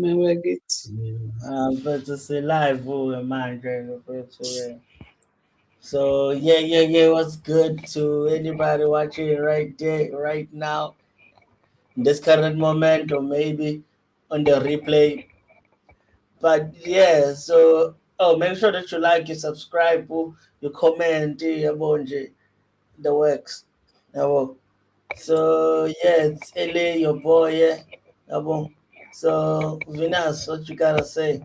Mawagithi. Mfethu si-live manje mfethu. So yeah. What's good to anybody watching right there, right now, in this current moment, or maybe on the replay. But yeah, so make sure that you like, you subscribe, you comment, yabo nje, the works. Yabo. So yeah, it's LA, your boy, yeah. Yabo. So Vinas, what you gotta say?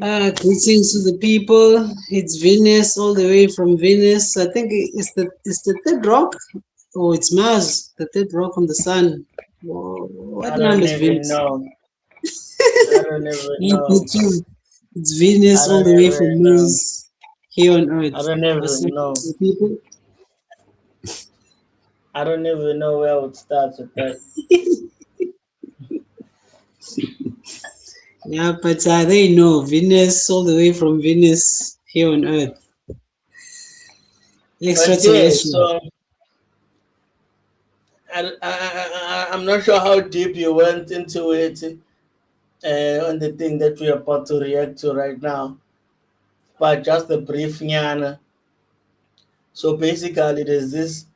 Greetings to the people. It's Venus, all the way from Venus. I think it's the third rock. Oh, it's Mars, the third rock from the sun. What I number don't is even Venus? know. I don't even Not the know. two. It's I Venus all don't the way from even know. Mars here on I Earth. don't What's up, even know. people? I don't even know where I would start with that. Yeah, but they know Venus all the way from Venus here on Earth. But yeah, Extraterrestrial. so I'm not sure how deep you went into it on the thing that we're about to react to right now, but just a brief nyana. So basically, there's this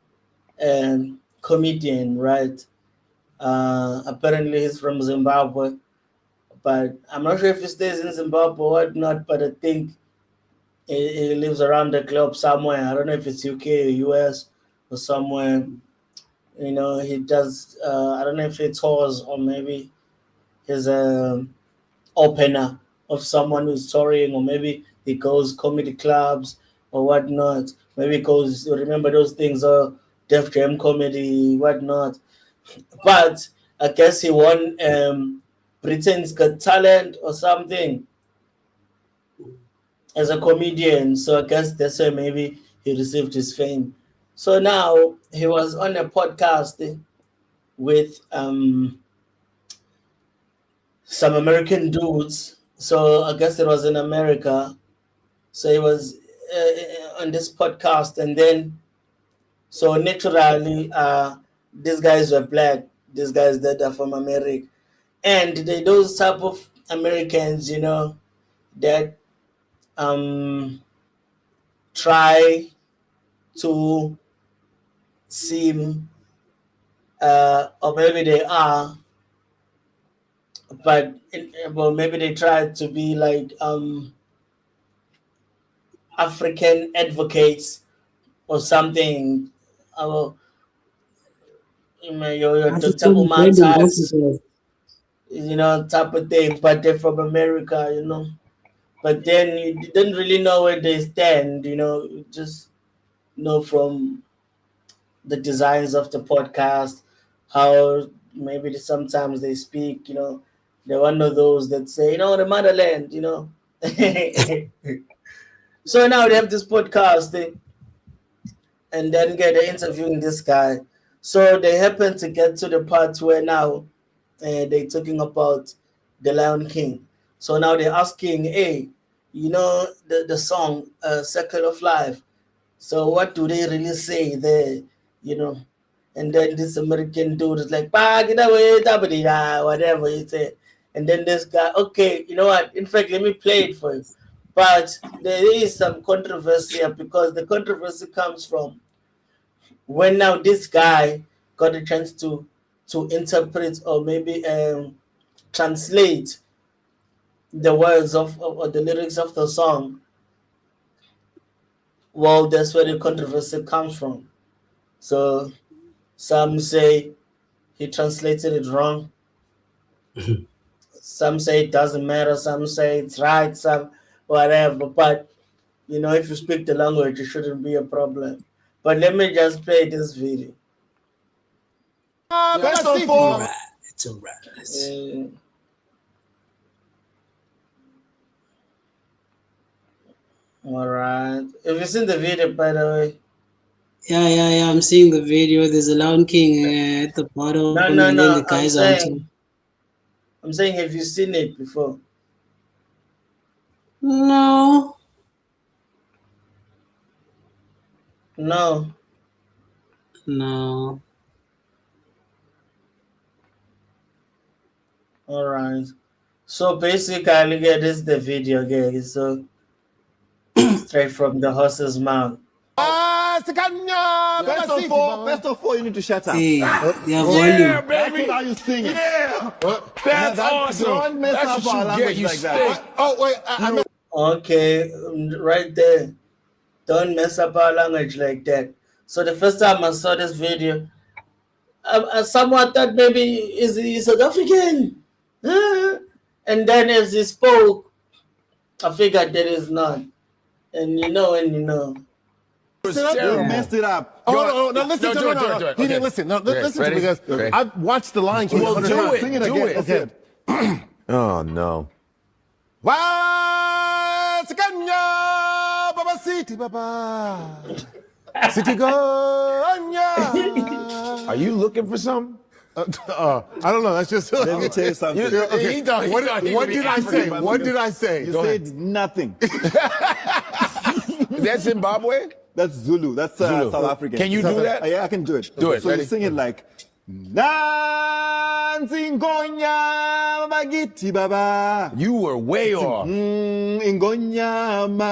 comedian, right? Apparently, he's from Zimbabwe, but I'm not sure if he stays in Zimbabwe or whatnot, but I think he lives around the globe somewhere. I don't know if it's UK or US or somewhere. He does. I don't know if he tours or maybe he's a opener of someone who's touring, or maybe he goes comedy clubs or whatnot. Maybe he goes. Remember those things? Def Jam comedy, whatnot. But I guess he won Britain's Got Talent or something as a comedian. So I guess that's why maybe he received his fame. So now he was on a podcast with some American dudes. So I guess it was in America. So he was on this podcast, and then so naturally, these guys were black. These guys that are from America, and those type of Americans, that um, try to seem, or maybe they are, but well, maybe they try to be like African advocates or something. Uh, your Dr. African Umar branding types, officers. type of thing, but they're from America. But then you didn't really know where they stand, you just know from the designs of the podcast, how maybe sometimes they speak, they're one of those that say, the motherland. So now they have this podcast thing, and then they're interviewing this guy. So they happen to get to the part where now they're talking about the Lion King. So now they're asking, hey, the song Circle of Life. So what do they really say there? You know, and then this American dude is like, "Bah, get away, da whatever he said. And then this guy, okay, you know what? In fact, let me play it for you. But there is some controversy here, because the controversy comes from when now this guy got a chance to interpret, or maybe translate the words of or the lyrics of the song. Well, that's where the controversy comes from. So some say he translated it wrong. Some say it doesn't matter. Some say it's right. Some whatever. But if you speak the language, it shouldn't be a problem. But let me just play this video. First of all, Alright, it's alright. Uh, all right. Have you seen the video, by the way? Yeah. I'm seeing the video. There's a Lion King at the bottom, No, and no, then the no. guys on top. I'm saying, have you seen it before? No, No. no. All right. So basically, yeah, this is the video, guys. So straight from the horse's mouth. First of all, you need to shut up. Hey, Yeah, their volume. That's not how you sing it. Yeah, that's awesome. Don't mess That's up what our you language get, you like that. stink. Oh wait, I know. Okay, right there. Don't mess up our language like that. So the first time I saw this video, I somewhat thought maybe he's South African. And then as he spoke, I figured that is not. And you know when you know. You terrible. messed it up. Oh, no, listen no, to do it. He Okay. didn't listen. No, Okay, listen ready? to me, because Okay. I've watched The Lion King. Well, 100 do times. it. Sing it Do again. it. Okay. Oh no. Baba City, Baba. City Gonya. Are you looking for something? I don't know. That's just. Let me tell you something. He thought- he What thought he what would be did I say? African. What did I say? You said nothing. Is that Zimbabwe? That's Zulu. That's Zulu. South African. Can you do that? Yeah, I can do it. Do it. So Ready? you sing it like. Nansi Ngonya Bagiti Baba. You were way off. Ingonyama.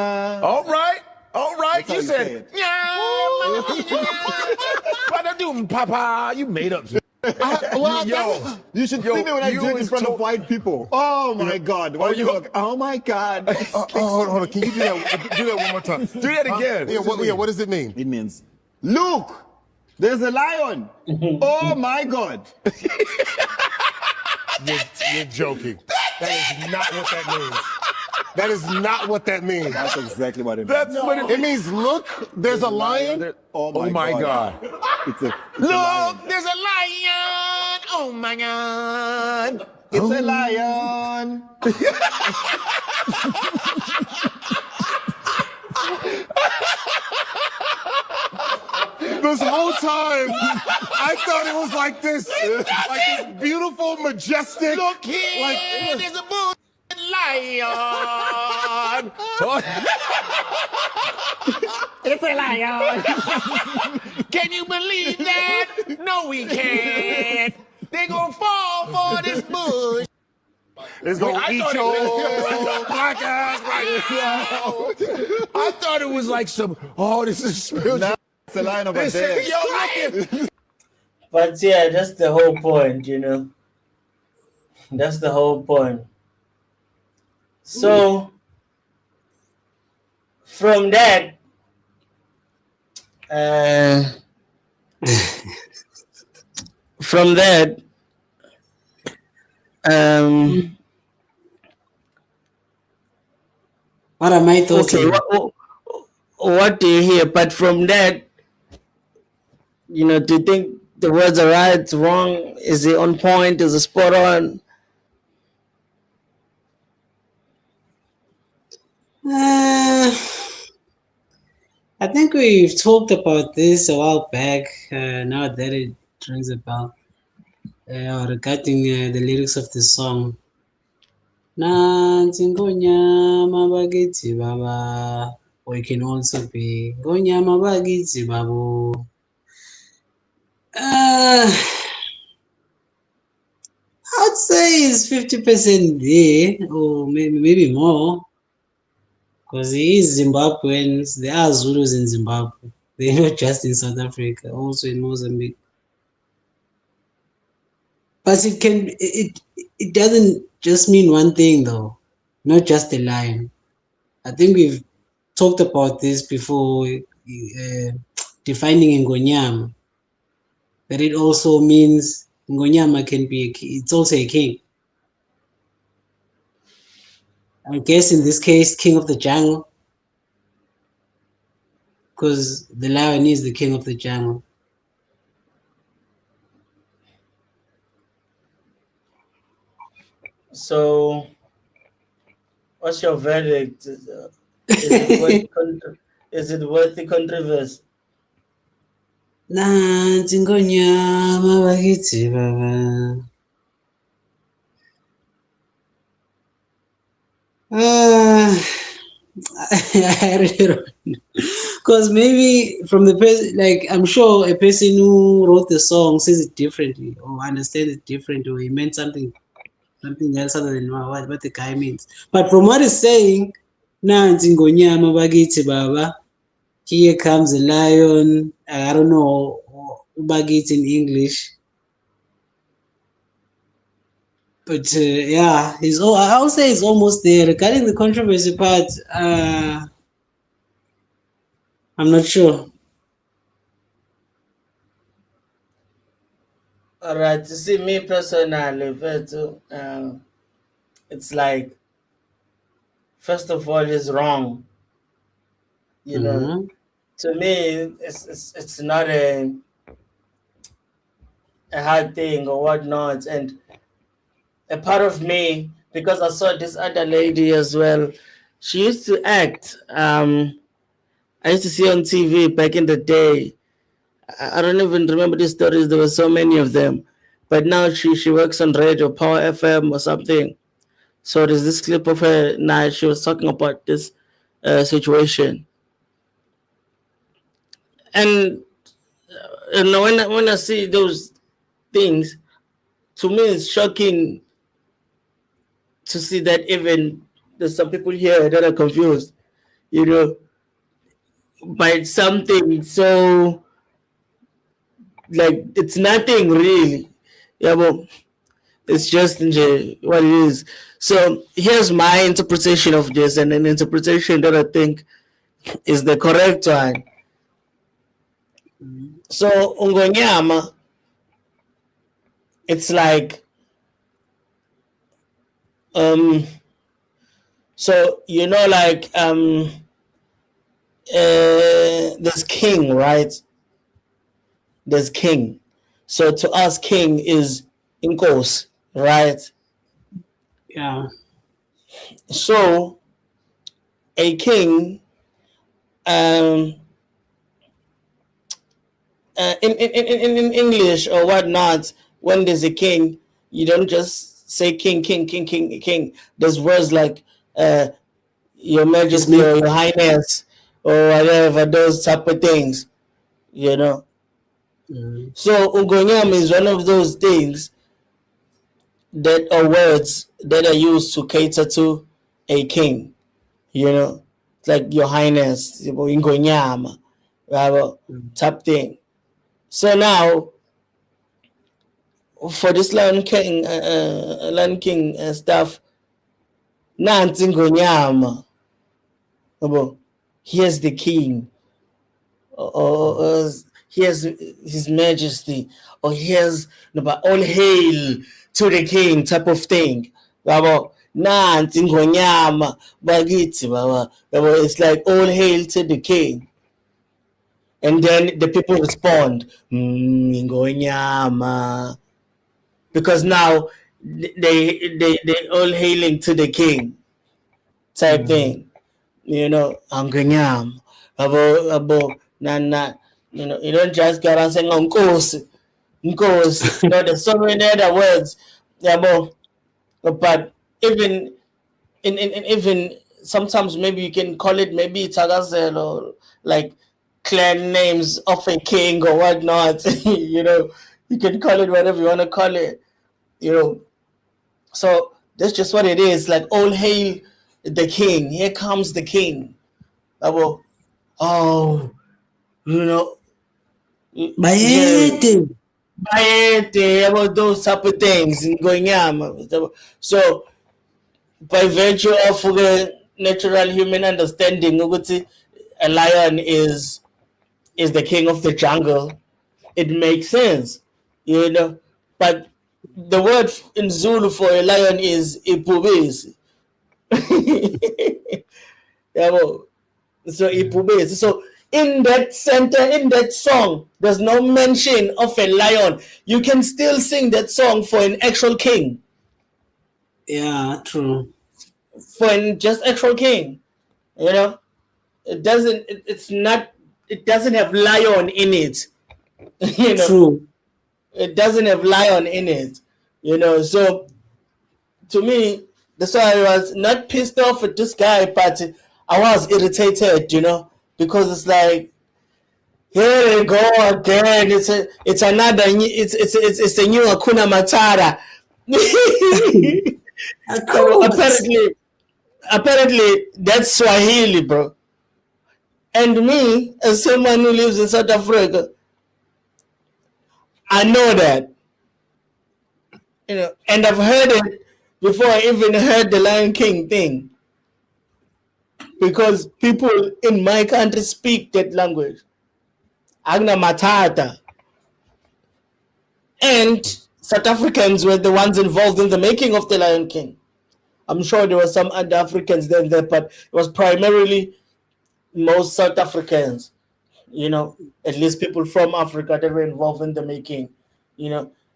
All right. That's how You you said, say it. "Yeah, Papa." You made up. You should see me when I do it in front of white people. Oh my God! Why you look? Oh my God! Hold on. Can you do that? Do that one more time. Do that again. What does it mean? It means, look, there's a lion. Oh my God! You're joking. That is not what that means. That is not what that means. That's exactly what it means. That's what It means, look, there's a lion. Oh Oh my God. It's a Look, lion. there's a lion. Oh my God. It's a lion. This whole time, I thought it was like this beautiful, majestic. Look here, Like- there's a bull lion. It's a lion. Can you believe that? No, we can't. They gonna fall for this bush. It's gonna I eat thought your it- black ass right now. I thought it was like some. Oh, this is spiritual. Now it's a lion over They there. said, yo, look at. But yeah, that's the whole point, you know. That's the whole point. So from that, from that, What am I talking? okay, what do you hear? But from that, you know, do you think the words are right, wrong? Is it on point? Is it spot on? I think we've talked about this a while back. Now that it rings a bell, regarding the lyrics of the song. Nansi ngonyama bakithi baba, or it can also be ngonyama bakithi babo. I'd say it's 50% there, or maybe more. Because he is Zimbabweans, there are Zulus in Zimbabwe. They're not just in South Africa, also in Mozambique. But it doesn't just mean one thing though, not just a lion. I think we've talked about this before, defining Ngonyama. That it also means Ngonyama can be it's also a king. I guess in this case, king of the jungle, because the lion is the king of the jungle. So, what's your verdict? Is it worth the controversy? Nansi ngonyama bakithi baba. I really don't know. Because maybe from the person, like I'm sure a person who wrote the song says it differently or understands it differently, or he meant something something else other than what the guy means. But from what he's saying, nansi ngonyama bakithi baba, here comes a lion. I don't know bakithi in English. But yeah, I would say he's almost there. Regarding the controversy part, I'm not sure. All right, to see me personally, it's like, first of all, it's wrong. You know, to me, it's not a hard thing or whatnot. And a part of me, because I saw this other lady as well, she used to act. I used to see on TV back in the day. I don't even remember these stories. There were so many of them. But now she works on radio, Power FM or something. So there's this clip of her now. She was talking about this situation. And you know, when I see those things, to me it's shocking to see that even there's some people here that are confused, you know, by something so like it's nothing really. Yeah, but it's just what it is. So here's my interpretation of this, and an interpretation that I think is the correct one. So ungonyama, it's like so you know, like there's king, right? There's king. So to us, king is inkosi, right? Yeah. So a king, in English or whatnot, when there's a king, you don't just say king, king, king, king, king. There's words like your majesty or your highness or whatever, those type of things, you know. So ungonyama is one of those things that are words that are used to cater to a king, you know, it's like your highness, ingonyama, type thing. So now, for this Lion King stuff, nansi ingonyama, here's the king, or here's his majesty, or here's all hail to the king type of thing. Nansi ingonyama bakithi baba. It's like all hail to the king. And then the people respond, ingonyama. Because now they all hailing to the king type thing. You know, ingonyama. Abo, nana. You know, you don't just go around saying nkosi. You know, there's so many other words. But even even sometimes maybe you can call it maybe Tagazel or like clan names of a king or whatnot. You know, you can call it whatever you want to call it. You know, so that's just what it is. Like, all hail the king. Here comes the king. Oh, you know, Bayete. about those type of things going on. So by virtue of the natural human understanding, a lion is the king of the jungle. It makes sense, you know. But the word in Zulu for a lion is ipubezi. So ipubezi. So in that center, in that song, there's no mention of a lion. You can still sing that song for an actual king. Yeah, true. For an just actual king, you know, it doesn't. It's not. It doesn't have lion in it. You know, True. it doesn't have lion in it. You know, so to me, that's why I was not pissed off at this guy, but I was irritated. You know. Because it's like, here we go again. It's a new Hakuna Matata. apparently that's Swahili, bro. And me, as someone who lives in South Africa, I know that. And I've heard it before I even heard the Lion King thing. Because people in my country speak that language. Agna Matata. And South Africans were the ones involved in the making of the Lion King. I'm sure there were some other Africans there, but it was primarily most South Africans, at least people from Africa that were involved in the making,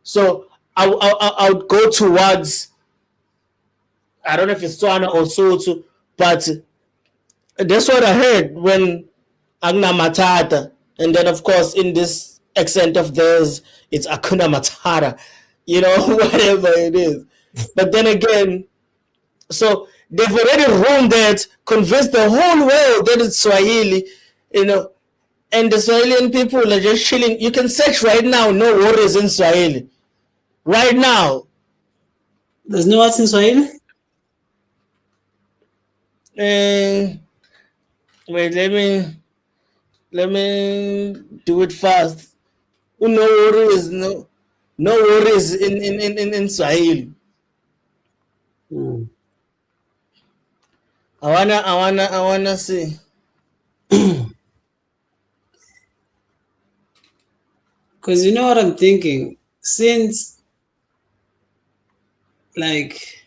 So I would go towards, I don't know if it's Tswana or Sotho, but that's what I heard when Agna Matata. And then, of course, in this accent of theirs, it's Akuna Matata, whatever it is. But then again, so they've already ruined that, convinced the whole world that it's Swahili, and the Swahilian people are just chilling. You can search right now, no worries in Swahili. Right now. There's no words in Swahili? Wait, let me do it fast. No worries, no worries in Swahili. I wanna see. Because you know what I'm thinking? Since, like,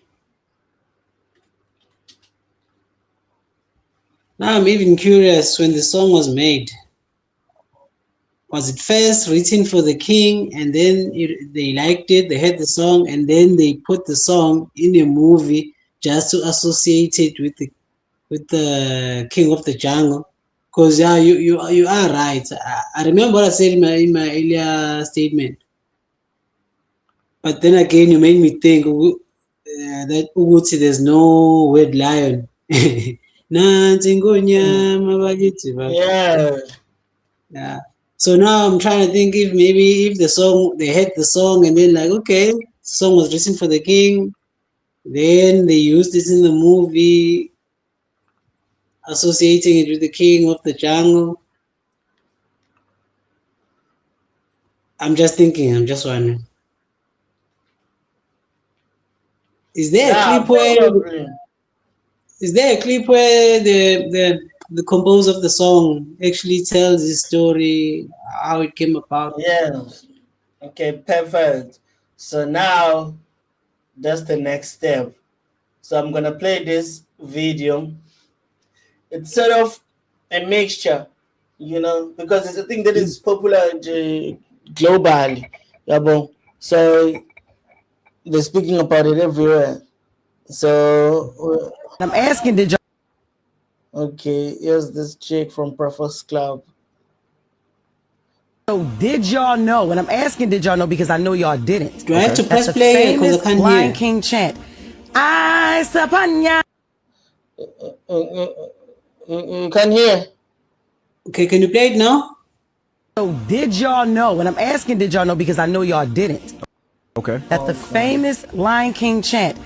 now I'm even curious, when the song was made, was it first written for the king and then they liked it, they heard the song, and then they put the song in a movie just to associate it with the King of the Jungle? Because yeah, you are right. I remember what I said in my earlier statement. But then again, you made me think that Uguti, there's no word lion. Yeah. So now I'm trying to think if they had the song and then like, okay, the song was written for the king, then they used it in the movie, associating it with the King of the Jungle. I'm just wondering. Is there a clip where the composer of the song actually tells his story, how it came about? Yeah. Okay, perfect. So now that's the next step. So I'm gonna play this video. It's sort of a mixture, because it's a thing that is popular globally. So they're speaking about it everywhere. So I'm asking, did y'all? Okay, here's this chick from Breakfast Club. So did y'all know? And I'm asking, did y'all know? Because I know y'all didn't. Do I have to press play because I can't Lion hear? King chant. I Sapanya. You can't hear. Okay, can you play it now? So did y'all know? And I'm asking, did y'all know? Because I know y'all didn't. Okay. That the famous Lion King chant,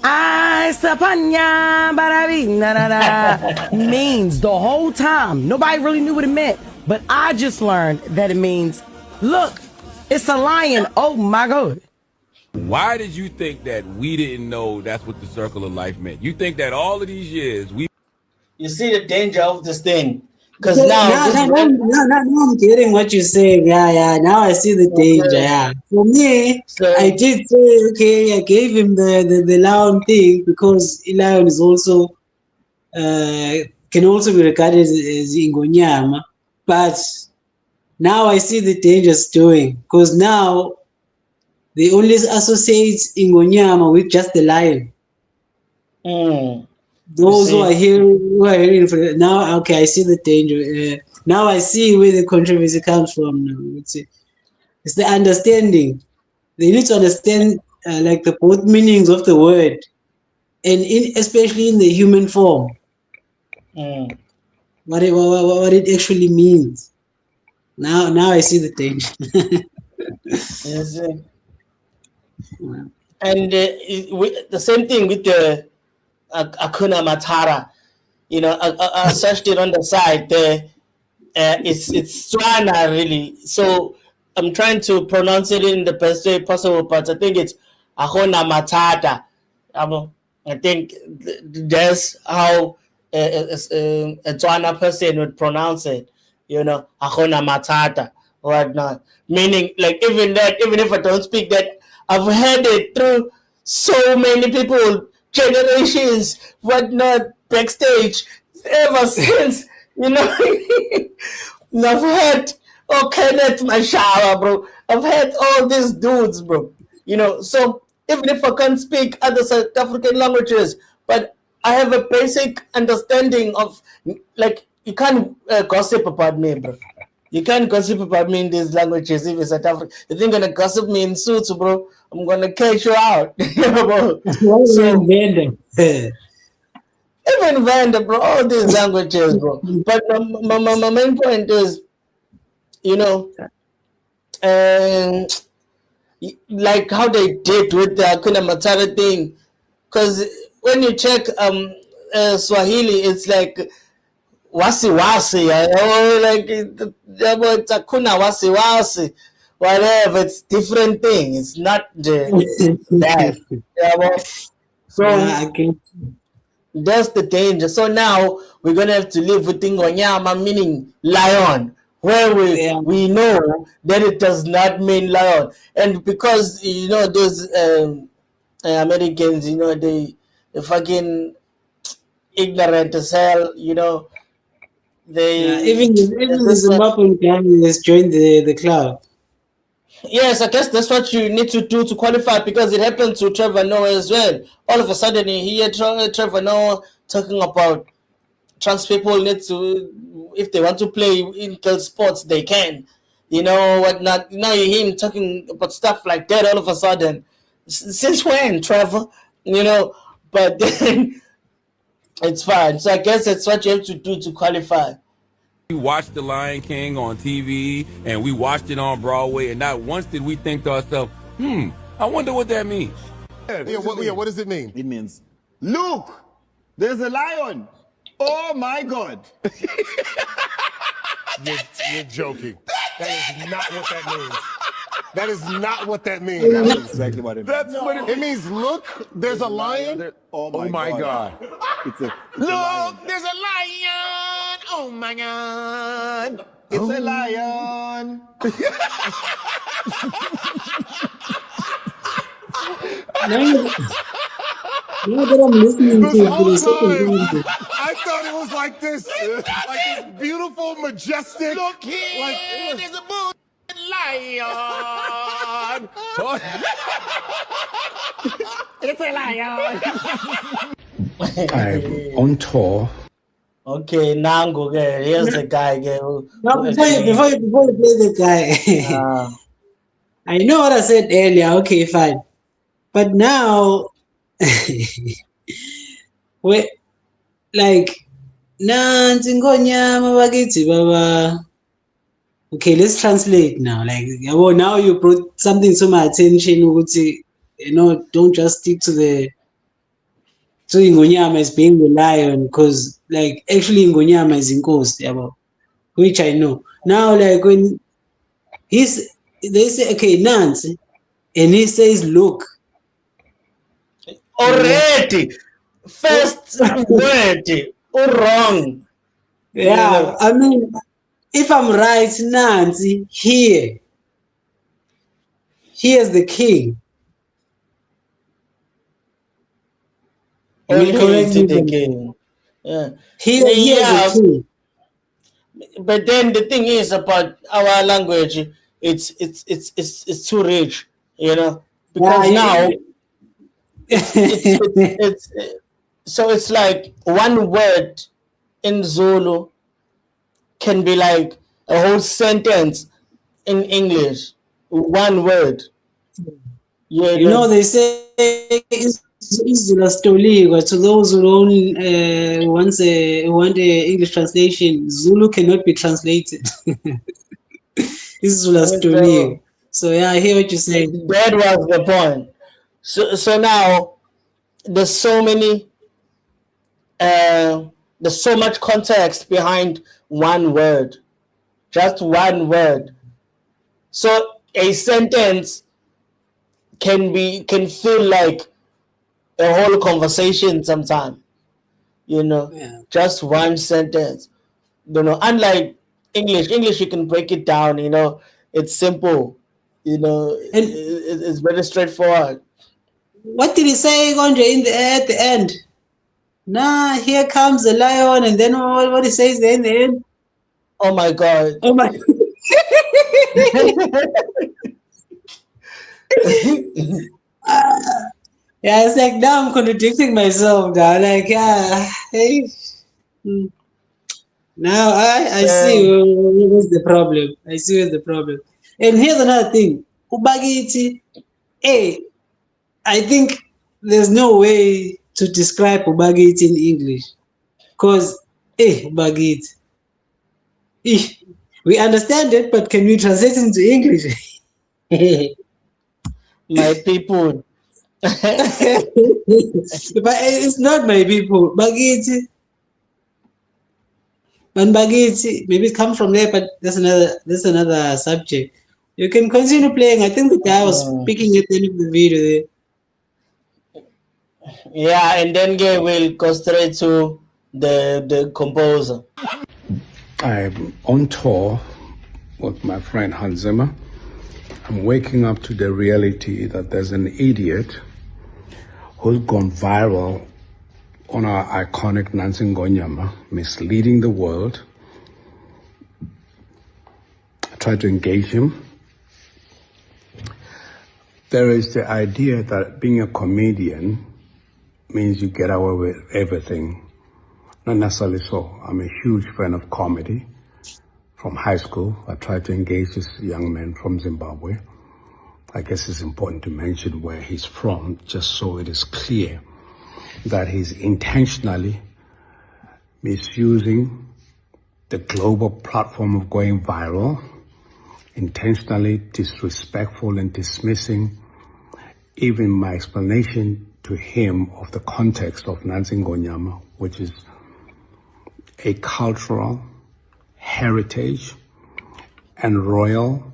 I Sapanya Barabina means the whole time. Nobody really knew what it meant, but I just learned that it means, look, it's a lion. Oh my God. Why did you think that we didn't know that's what the circle of life meant? You think that all of these years You see the danger of this thing. Because now I'm getting what you're saying. Yeah. Now I see the danger. Yeah. For me, I did say, okay, I gave him the lion thing because lion is also can also be regarded as Ingonyama. But now I see the danger it's doing, because now they only associate Ingonyama with just the lion. Those who are hearing for now, okay, I see the danger. Now I see where the controversy comes from. It's the understanding. They need to understand like the both meanings of the word, and especially in the human form, what it actually means. Now I see the danger. Yes. And the same thing with the Akuna Matara. You know, I searched it on the side there. It's Tswana really. So I'm trying to pronounce it in the best way possible, but I think it's Akuna Matata. I think that's how a Tswana person would pronounce it. You know, Akuna Matata, whatnot. Meaning, like, even if I don't speak that, I've heard it through so many people, generations, whatnot, backstage, ever since, you know. I've heard, Kenneth Mashawa, bro. I've heard all these dudes, bro. You know, so even if I can't speak other South African languages, but I have a basic understanding of, like, you can't gossip about me, bro. You can't gossip about me in these languages if it's South Africa. If you're gonna gossip me in suits, bro, I'm gonna catch you out. Bro. So, even Vanda, bro, all these languages, bro. But my main point is, you know, like how they did with the Hakuna Matata thing, because when you check Swahili, it's like wasi wasi, like it's Hakuna wasi wasi, whatever. It's different thing. It's not that. So that's the danger. So now we're gonna have to live with Ngonyama, meaning lion, where we know that it does not mean lion. And because, you know, those Americans, you know, they fucking ignorant as hell, you know. They even the Zimbabwean guy has joined the club. Yes, I guess that's what you need to do to qualify, because it happened to Trevor Noah as well. All of a sudden, you hear Trevor Noah talking about trans people need to, if they want to play in girls' sports, they can. You know, whatnot. Now you hear him talking about stuff like that all of a sudden. Since when, Trevor? You know, but then it's fine. So I guess that's what you have to do to qualify. We watched The Lion King on TV, and we watched it on Broadway, and not once did we think to ourselves, I wonder what that means. What does it mean? It means, look, there's a lion. Oh my God. You're joking. That is not what that means. That is not what that means. That's exactly what it means. That's what it means. Look, there's a lion. Oh my God. It's a Look, there's a lion. Oh my God. It's a lion. Now that I'm listening This to whole this, time, I thought it was like this beautiful, majestic. Look here, there's a bull lion. It's a lion. I'm on tour. Okay, Nango, here's the guy. now, before you play the guy, I know what I said earlier. Okay, fine. But now, like, baba. Okay, let's translate now. Like, now you brought something to my attention. You know, don't just stick to Ngonyama as being the lion, because, like, actually Ngonyama is Inkosi, which I know. Now, like, when they say, okay, Nancy, and he says, look. Already, first word, wrong. Yeah, I mean, if I'm right, Nancy, here's the king. Only the king. Yeah. Here's the king. But then the thing is about our language, it's too rich, you know, because now it's so it's like one word in Zulu can be like a whole sentence in English. One word. Yeah, you know, they say Izula Stoliga, to those who don't want the English translation, Zulu cannot be translated. Izula Stoliga. So yeah, I hear what you're saying. That was the point. So now there's so many there's so much context behind one word, just one word. So a sentence can feel like a whole conversation sometimes, Yeah. just one sentence. Unlike English you can break it down, it's simple, And it's very straightforward. what did he say, Gondre, at the end? Nah, here comes the lion, and then what he says there in the end? Oh my god. Oh my! Yeah, it's like now I'm contradicting myself now. Like, yeah, hey. Now I see where's the problem. I see where's the problem. And here's another thing. Ubagiti, hey, I think there's no way to describe Ubagiti in English. Because, hey, Ubagiti. We understand it, but can we translate it into English? My people. But it's not my people. Bagiti. Man Bagiti. Maybe it comes from there, but that's another subject. You can continue playing. I think the guy was speaking at the end of the video there. Yeah, and then we'll go straight to the composer. I'm on tour with my friend Hans Zimmer. I'm waking up to the reality that there's an idiot who's gone viral on our iconic Nancy Ngonyama, misleading the world. I tried to engage him. There is the idea that being a comedian means you get away with everything. Not necessarily so. I'm a huge fan of comedy. From high school, I tried to engage this young man from Zimbabwe. I guess it's important to mention where he's from, just so it is clear that he's intentionally misusing the global platform of going viral, intentionally disrespectful and dismissing even my explanation to him of the context of Nancy Ngonyama, which is a cultural heritage and royal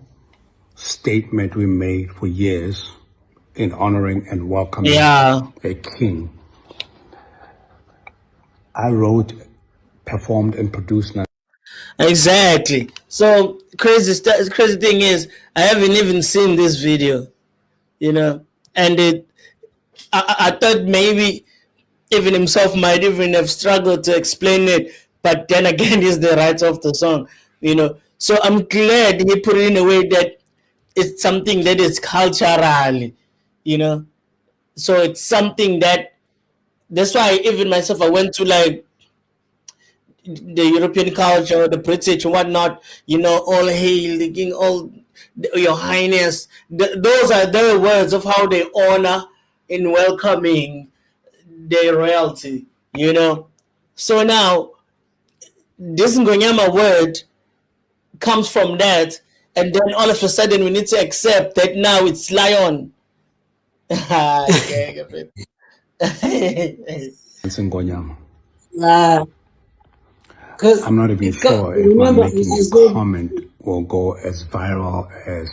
statement we made for years in honoring and welcoming a king. I wrote, performed, and produced. Exactly. So crazy thing is, I haven't even seen this video, and I thought maybe even himself might even have struggled to explain it, but then again, it's the rights of the song, So I'm glad he put it in a way that it's something that is cultural, So it's something that's why even myself, I went to like the European culture, the British and whatnot, all hail the king, all your highness. Those are their words of how they honor in welcoming their royalty, So now, this Ngonyama word comes from that, and then all of a sudden we need to accept that now it's lion. Ngonyama. I'm not even sure if my making a comment will go as viral as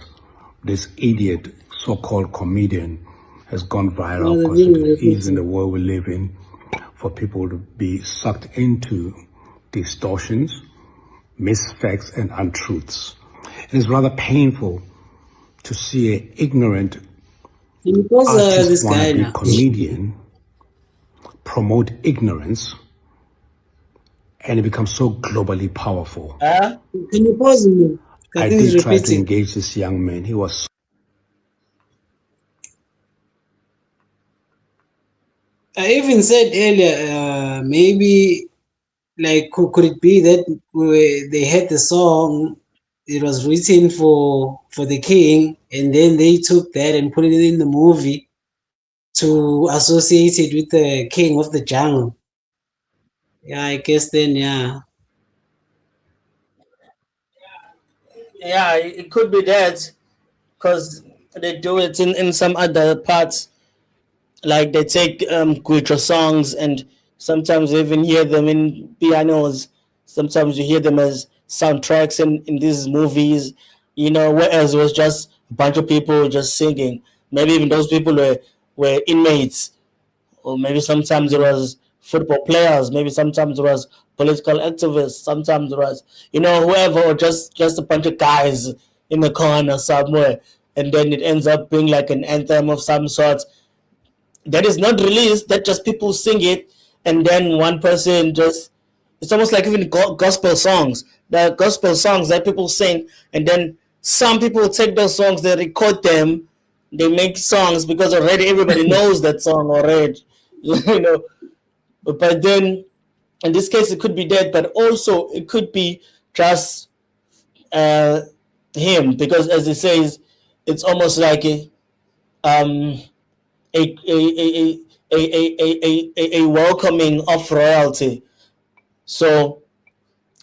this idiot so-called comedian has gone viral, because it is in the world we live in for people to be sucked into distortions, misfacts, and untruths. It is rather painful to see an ignorant artist wannabe comedian promote ignorance, and it becomes so globally powerful. Can you pause me? I did try to engage this young man. He was. I even said earlier, maybe, like, could it be that they had the song, it was written for the king, and then they took that and put it in the movie to associate it with the king of the jungle. Yeah, I guess then, yeah. Yeah, it could be that, because they do it in some other parts, Like they take Guitar songs and sometimes you even hear them in pianos. Sometimes you hear them as soundtracks in these movies, whereas it was just a bunch of people just singing. Maybe even those people were inmates, or maybe sometimes it was football players, maybe sometimes it was political activists, sometimes it was, whoever, or just a bunch of guys in the corner somewhere. And then it ends up being like an anthem of some sort that is not released, that just people sing it, and then one person just, it's almost like even gospel songs, the gospel songs that people sing, and then some people take those songs, they record them, they make songs because already everybody knows that song already. But then in this case it could be that, but also it could be just him, because as he says, it's almost like a welcoming of royalty. So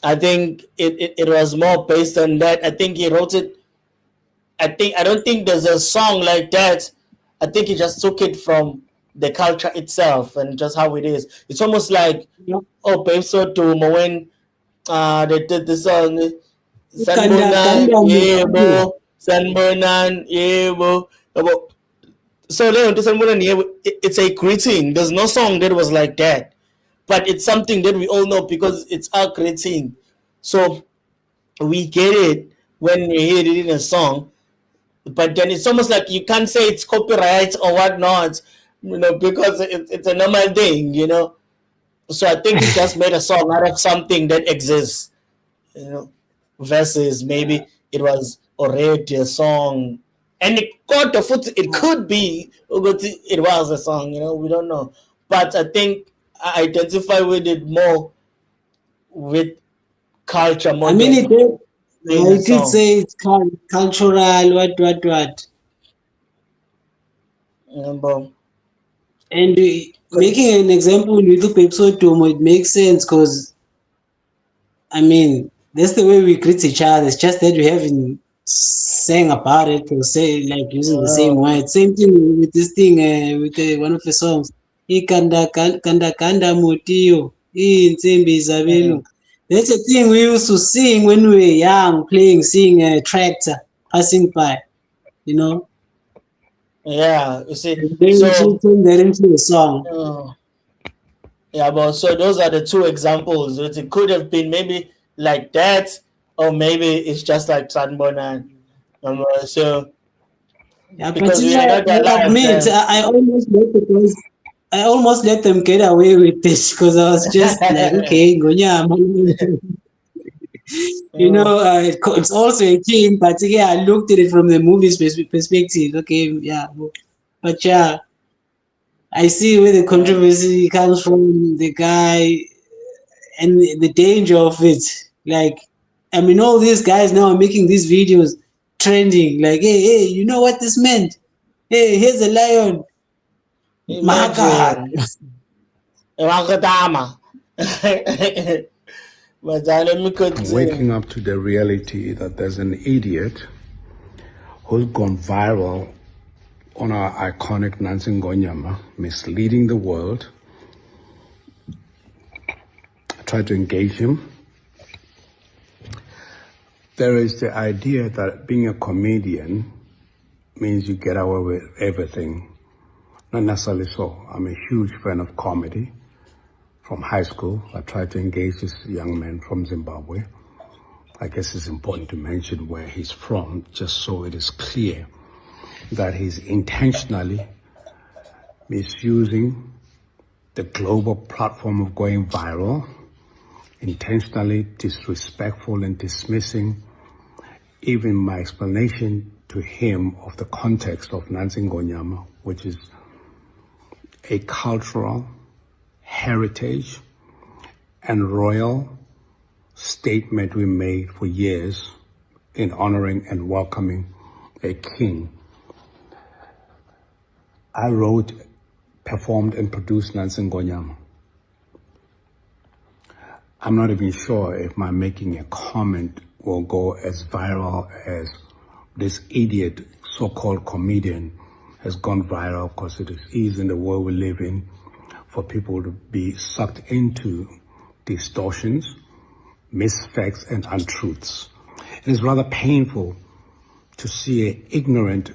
I think it was more based on that. I think he wrote it. I don't think there's a song like that. I think he just took it from the culture itself and just how it is. It's almost like, oh, Pepso to when they did the song Sanbonan Yebo, Sanbonan Yebo. So it's a greeting. There's no song that was like that, but it's something that we all know because it's our greeting. So we get it when you hear it in a song, but then it's almost like you can't say it's copyright or whatnot, because it's a normal thing, So I think he just made a song out of something that exists, versus maybe it was already a song. And it could be it was a song, we don't know. But I think I identify with it more with culture more. I mean, you could say it's cultural, what. And making an example with Pepso Tomo, it makes sense because, I mean, that's the way we greet each other. It's just that we haven't sang about it or say like using the same word. Same thing with this thing with one of the songs. Kanda motio, Isabelu. That's a thing we used to sing when we were young, seeing a tractor passing by, Yeah, you see. So turn that into a song. Yeah, but so those are the two examples. It could have been maybe like that, or maybe it's just like Sanbonan. So yeah, because I almost let them get away with this because I was just like, okay, it's also a king, but yeah, I looked at it from the movie's perspective. Okay, yeah, but yeah, I see where the controversy comes from, the guy, and the danger of it. Like, I mean, all these guys now are making these videos trending. Like, hey, you know what this meant? Hey, here's a lion. My God. Waking up to the reality that there's an idiot who's gone viral on our iconic Nancy Ngonyama, misleading the world. I tried to engage him. There is the idea that being a comedian means you get away with everything. Not necessarily so. I'm a huge fan of comedy. From high school, I tried to engage this young man from Zimbabwe. I guess it's important to mention where he's from, just so it is clear that he's intentionally misusing the global platform of going viral, intentionally disrespectful and dismissing even my explanation to him of the context of Nancy Ngonyama, which is a cultural heritage and royal statement we made for years in honoring and welcoming a king. I wrote, performed, and produced Nancy Ngonyama. I'm not even sure if my making a comment will go as viral as this idiot so-called comedian has gone viral because it is easy in the world we live in for people to be sucked into distortions, misfacts, and untruths. It is rather painful to see an ignorant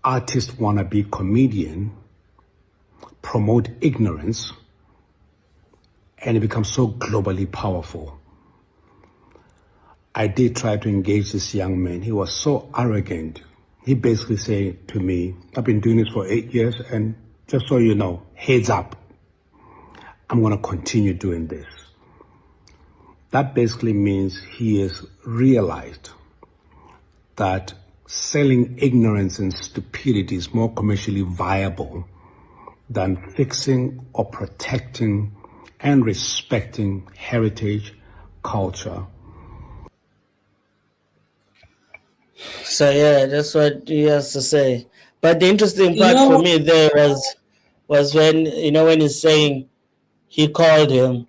artist wannabe comedian promote ignorance and it becomes so globally powerful. I did try to engage this young man. He was so arrogant. He basically said to me, I've been doing this for 8 years, and just so you know, heads up, I'm going to continue doing this. That basically means he has realized that selling ignorance and stupidity is more commercially viable than fixing or protecting and respecting heritage, culture. So yeah, that's what he has to say. But the interesting part for me there was when when he's saying he called him,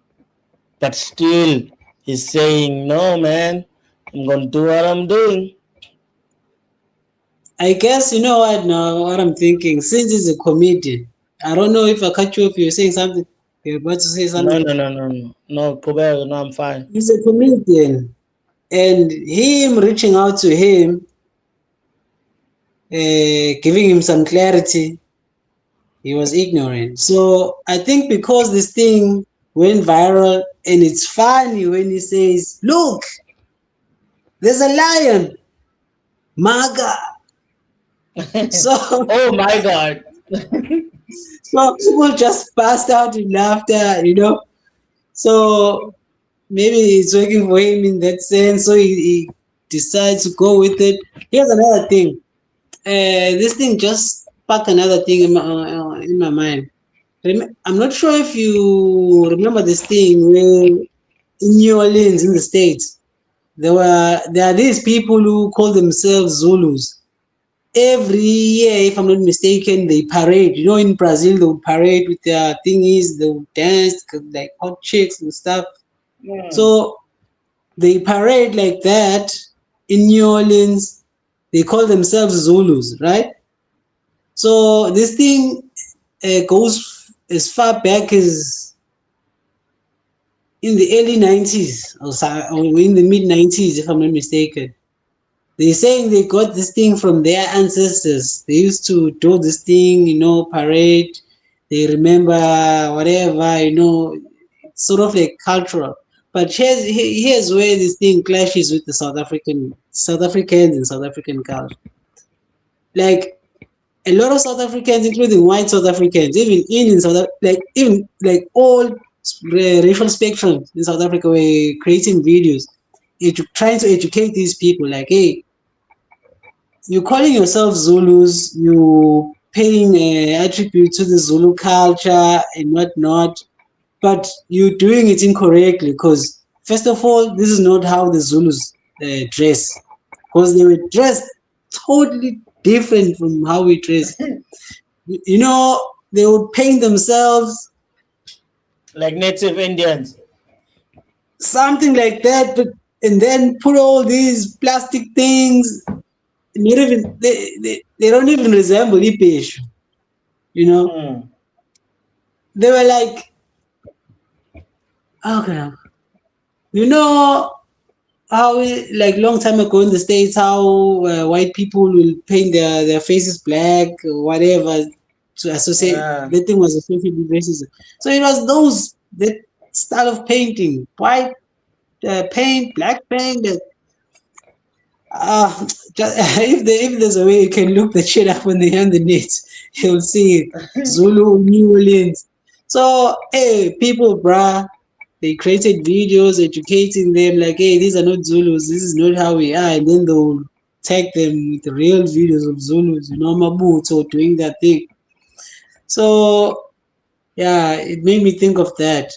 but still he's saying, no man, I'm gonna do what I'm doing. I guess you know what now, what I'm thinking. Since he's a comedian, I don't know if I cut you off, you're saying something. You're about to say something. No, Kubera, no, I'm fine. He's a comedian. And him reaching out to him, giving him some clarity, he was ignorant. So I think because this thing went viral, and it's funny when he says, look, there's a lion, MAGA. So, oh my God. So people just burst out in laughter, So maybe it's working for him in that sense. So he decides to go with it. Here's another thing. This thing just sparked another thing in my mind. I'm not sure if you remember this thing where in New Orleans in the States, there are these people who call themselves Zulus. Every year, if I'm not mistaken, they parade. In Brazil, they would parade with their thingies, they would dance like hot chicks and stuff. Yeah. So they parade like that in New Orleans. They call themselves Zulus, right? So this thing goes as far back as in the early 90s or in the mid 90s, if I'm not mistaken. They're saying they got this thing from their ancestors. They used to do this thing, parade. They remember whatever, it's sort of like cultural. But here's where this thing clashes with the South Africans and South African culture. Like a lot of South Africans, including white South Africans, even all racial spectrum in South Africa, were creating videos, trying to educate these people. Like, hey, you're calling yourself Zulus, you paying attribute to the Zulu culture and whatnot, but you're doing it incorrectly because, first of all, this is not how the Zulus dress, because they were dressed totally different from how we dress. They would paint themselves like Native Indians, something like that, and then put all these plastic things. They don't even resemble Ipesh. They were like, okay, how long time ago in the States, how white people will paint their faces black or whatever to associate. That thing was associated with racism. So it was that style of painting, white paint, black paint. If there's a way you can look the shit up on the internet, you'll see it. Zulu, New Orleans. So, hey, people, bruh, they created videos educating them like, hey, these are not Zulus, this is not how we are, and then they'll tag them with the real videos of Zulus, Mabuto doing that thing. So, yeah, it made me think of that.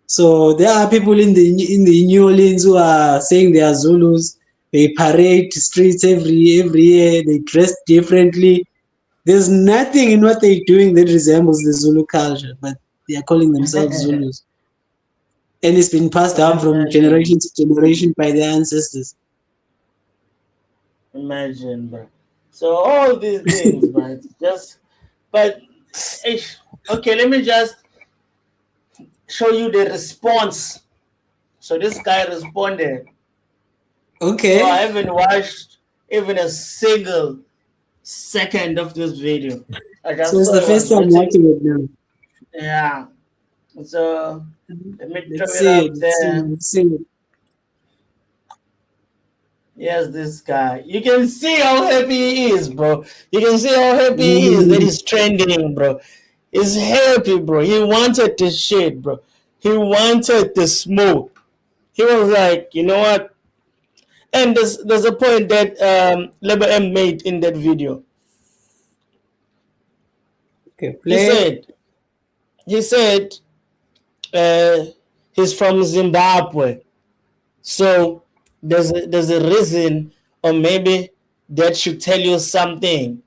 So there are people in the New Orleans who are saying they are Zulus. They parade streets every year. They dress differently. There's nothing in what they're doing that resembles the Zulu culture, but they are calling themselves Zulus. And it's been passed down from generation to generation by their ancestors. Imagine, bro. So all these things, right? But okay, let me just show you the response. So this guy responded. Okay. So I haven't watched even a single second of this video. I just So it's the first time watching it now. Yeah. So let me throw Let's it see up it. there. Let's see it. Yes, this guy. You can see how happy he is, bro. You can see how happy he is that he's trending, bro. He's happy, bro. He wanted this shit, bro. He wanted the smoke. He was like, you know what? And there's a point that Lebo M made in that video. Okay, play. He said he's from Zimbabwe. So there's a reason, or maybe that should tell you something.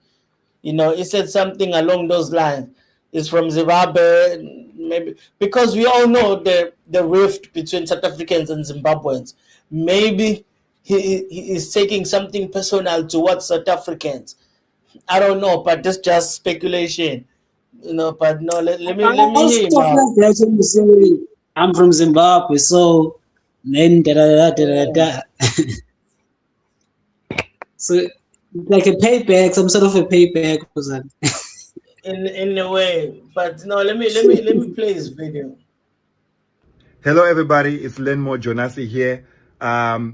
You know, he said something along those lines. He's from Zimbabwe, maybe because we all know the rift between South Africans and Zimbabweans. Maybe he is taking something personal towards South Africans. I don't know, but that's just speculation. You know, but no, let me hear him out. I'm from Zimbabwe, so then So like a payback, some sort of a payback or something. In a way, but no, let me play his video. Hello everybody, it's Lenmo Jonasi here.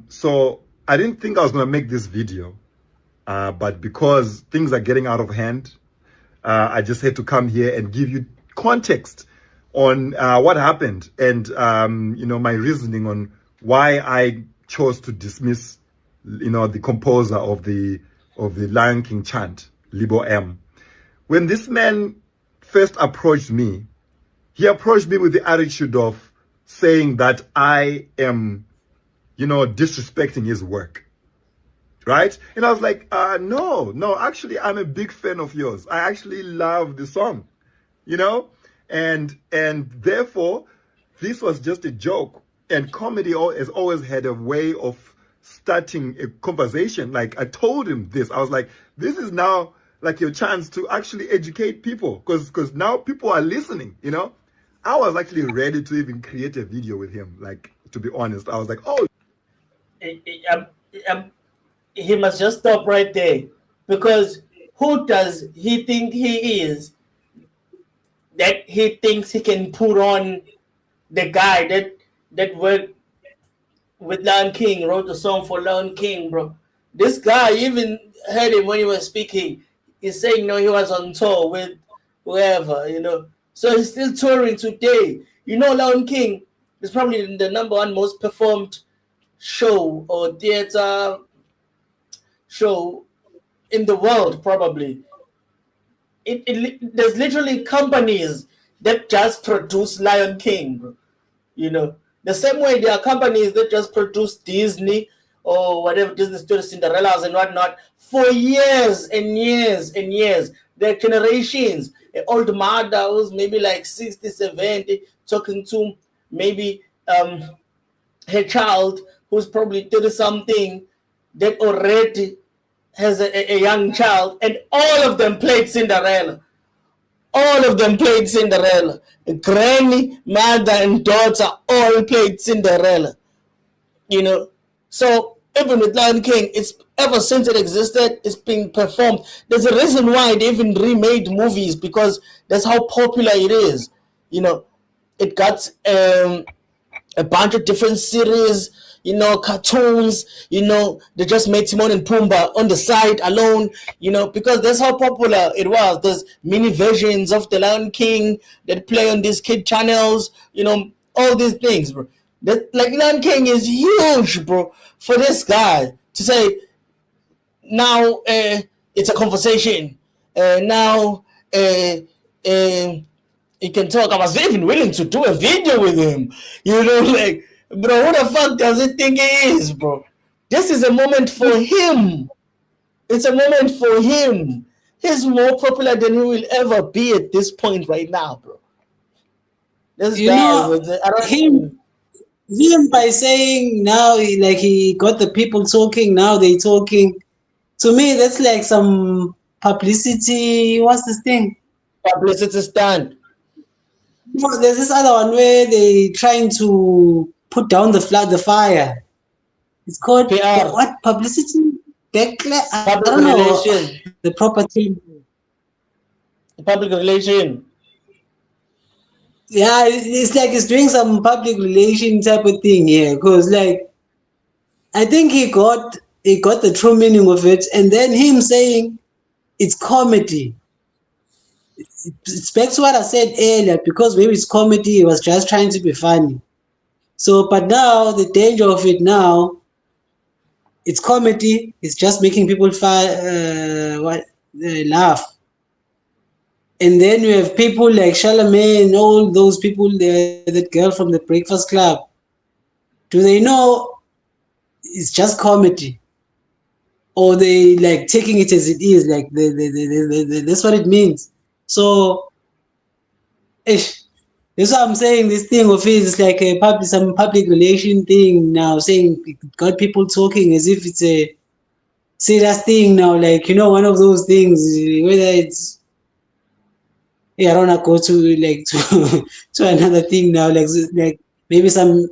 So I didn't think I was gonna make this video, but because things are getting out of hand, I just had to come here and give you context on what happened and you know, my reasoning on why I chose to dismiss, you know, the composer of the Lion King chant, Lebo M. When this man first approached me, he approached me with the attitude of saying that I am, you know, disrespecting his work, right? And I was like, no, actually, I'm a big fan of yours. I actually love the song, you know? And therefore, this was just a joke. And comedy has always had a way of starting a conversation. Like I told him this, I was like, this is now like your chance to actually educate people, because now people are listening, you know? I was actually ready to even create a video with him, like, to be honest. I was like, oh. He must just stop right there, because who does he think he is that he thinks he can put on the guy that worked with Lion King, wrote the song for Lion King, bro? This guy, even heard him when he was speaking. He's saying, no, he was on tour with whoever, you know. So he's still touring today. You know, Lion King is probably the #1 most performed show or theater show in the world, probably. There's literally companies that just produce Lion King, bro. You know, the same way there are companies that just produce Disney or whatever, Disney Studios, Cinderellas and whatnot, for years and years and years. There are generations. An old mother who's maybe like 60, 70, talking to maybe her child who's probably 30-something that already has a young child, and all of them played Cinderella. All of them played Cinderella. Granny, mother, and daughter all played Cinderella. You know, so even with Lion King, it's ever since it existed, it's been performed. There's a reason why they even remade movies, because that's how popular it is. You know, it got a bunch of different series, you know, cartoons, you know, they just made Timon and Pumbaa on the side alone, you know, because that's how popular it was. There's mini versions of the Lion King that play on these kid channels, you know, all these things, bro. That, like, Lion King is huge, bro, for this guy to say, now it's a conversation, now he can talk. I was even willing to do a video with him, you know, like, bro, who the fuck does he think he is, bro? This is a moment for him. It's a moment for him. He's more popular than he will ever be at this point right now, bro. This You guy know, was, I don't him by saying now he got the people talking, now they talking. To me, that's like some publicity. What's this thing? Publicity stunt. No, there's this other one where they trying to put down the fire. It's called PR. what? Publicity? Backlash? I Public don't know relation. the proper term. Public relation. Yeah, it's like it's doing some public relation type of thing here. Because like, I think he got the true meaning of it, and then him saying it's comedy. It's back to what I said earlier, because maybe it's comedy, he was just trying to be funny. So, but now the danger of it now, it's comedy, it's just making people laugh. And then you have people like Charlemagne, all those people, that girl from the Breakfast Club. Do they know it's just comedy? Or they like taking it as it is, like that's what it means. So, that's what I'm saying. This thing of his is like some public relation thing now, saying it got people talking as if it's a serious thing now. Like, one of those things, whether it's, I don't want to go to like to another thing now. Like maybe some,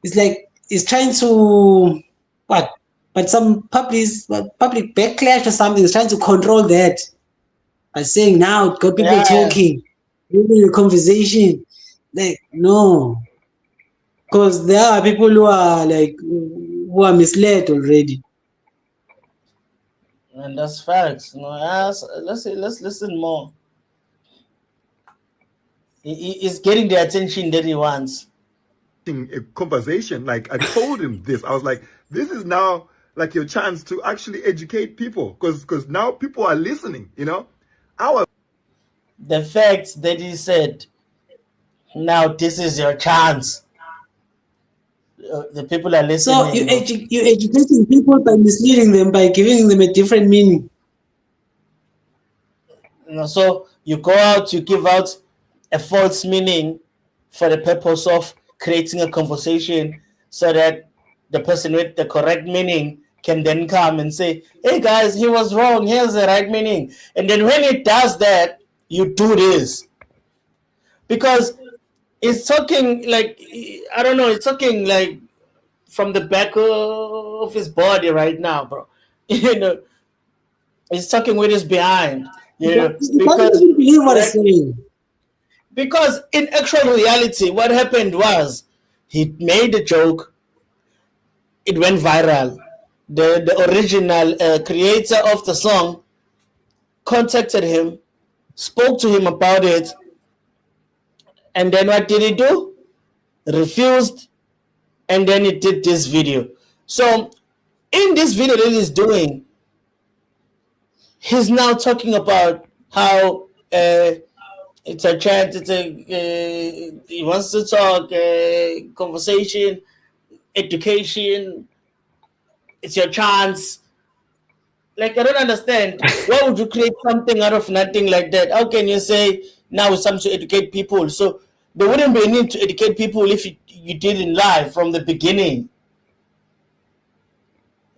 it's like it's trying to what? But some public backlash or something is trying to control that. By saying now it got people talking, really a conversation. Like, no. Because there are people who are misled already. And that's facts. Let's listen more. He's getting the attention that he wants. A conversation, like I told him this. I was like, this is now like your chance to actually educate people, because now people are listening, The facts that he said, now this is your chance. The people are listening. So you're educating people by misleading them, by giving them a different meaning. So you go out, you give out a false meaning for the purpose of creating a conversation, so that the person with the correct meaning can then come and say, hey guys, he was wrong, here's the right meaning. And then when it does that, you do this. Because it's talking like, I don't know, it's talking like from the back of his body right now, bro. He's talking with his behind. Because believe what he's saying. Because in actual reality, what happened was he made a joke, it went viral. The original creator of the song contacted him, spoke to him about it, and then what did he do? Refused, and then he did this video. So in this video that he's doing, he's now talking about how it's a chant, he wants to talk, conversation, education, it's your chance. Like, I don't understand. Why would you create something out of nothing like that? How can you say now it's time to educate people? So there wouldn't be a need to educate people if you didn't lie from the beginning.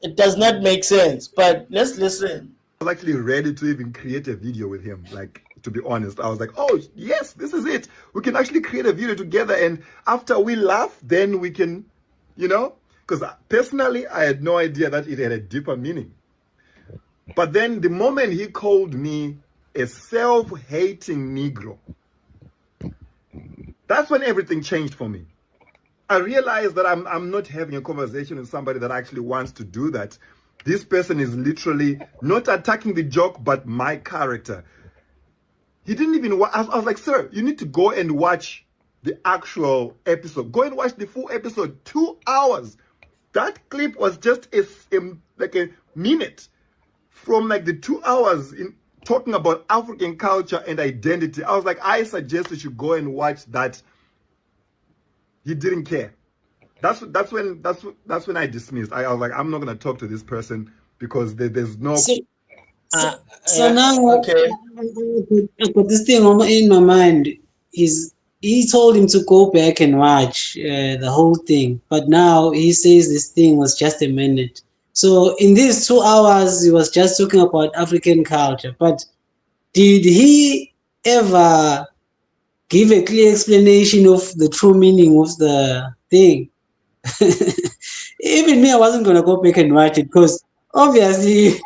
It does not make sense, but let's listen. I was actually ready to even create a video with him. Like, to be honest, I was like, oh yes, this is it. We can actually create a video together, and after we laugh, then we can, because personally, I had no idea that it had a deeper meaning. But then the moment he called me a self-hating Negro, that's when everything changed for me. I realized that I'm not having a conversation with somebody that actually wants to do that. This person is literally not attacking the joke, but my character. He didn't even I was like, sir, you need to go and watch the actual episode. Go and watch the full episode, 2 hours. That clip was just like a minute from like the 2 hours in talking about African culture and identity. I was like, I suggest you should go and watch that. He didn't care. That's when I dismissed. I was like, I'm not gonna talk to this person because there's no. So now, okay. I got this thing in my mind. He told him to go back and watch the whole thing, but now he says this thing was just a minute. So in these 2 hours, he was just talking about African culture. But did he ever give a clear explanation of the true meaning of the thing? Even me, I wasn't going to go back and watch it because obviously,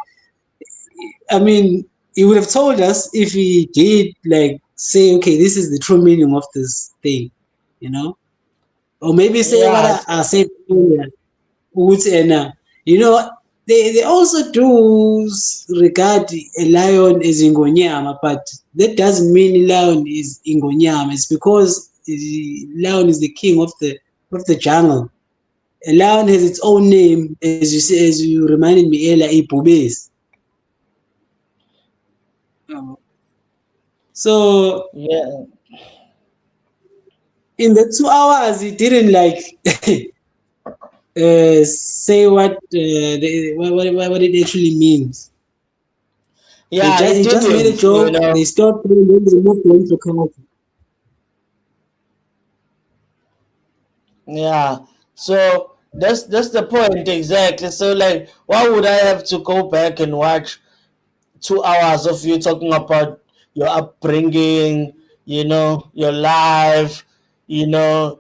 I mean, he would have told us if he did, like, say, okay, this is the true meaning of this thing, you know? Or maybe say what Yeah. I said earlier. And, you know, they also do regard a lion as Ingonyama, but that doesn't mean lion is Ingonyama. It's because the lion is the king of the jungle. A lion has its own name, as you say, as you reminded me earlier, Ibubes. So Yeah. in the 2 hours, he didn't like say what it actually means. Yeah, He just made a didn't, joke. They stopped and then they moved on to culture. Yeah. So that's the point exactly. So like, why would I have to go back and watch 2 hours of you talking about your upbringing, your life, your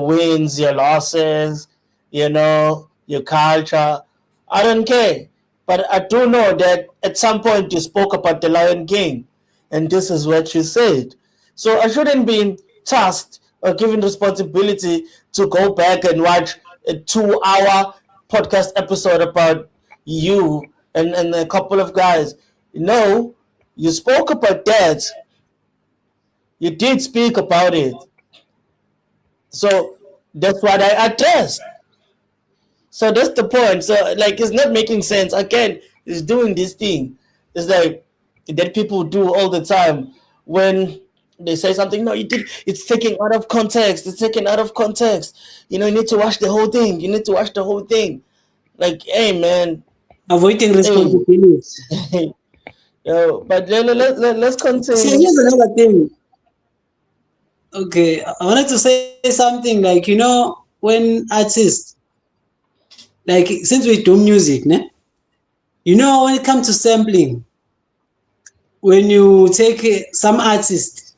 wins, your losses, your culture? I don't care. But I do know that at some point you spoke about the Lion King, and this is what you said. So I shouldn't be tasked or given responsibility to go back and watch a 2 hour podcast episode about you and a couple of guys. No, you spoke about that. You did speak about it. So that's what I addressed. So that's the point. So like, it's not making sense. Again, it's doing this thing. It's like that people do all the time when they say something. No, you did. It's taken out of context. It's taken out of context. You need to watch the whole thing. You need to watch the whole thing. Like, hey man, Avoiding responsibility. But let's continue. So here's another thing. Okay, I wanted to say something like, when artists, like, since we do music, ne? When it comes to sampling, when you take some artists,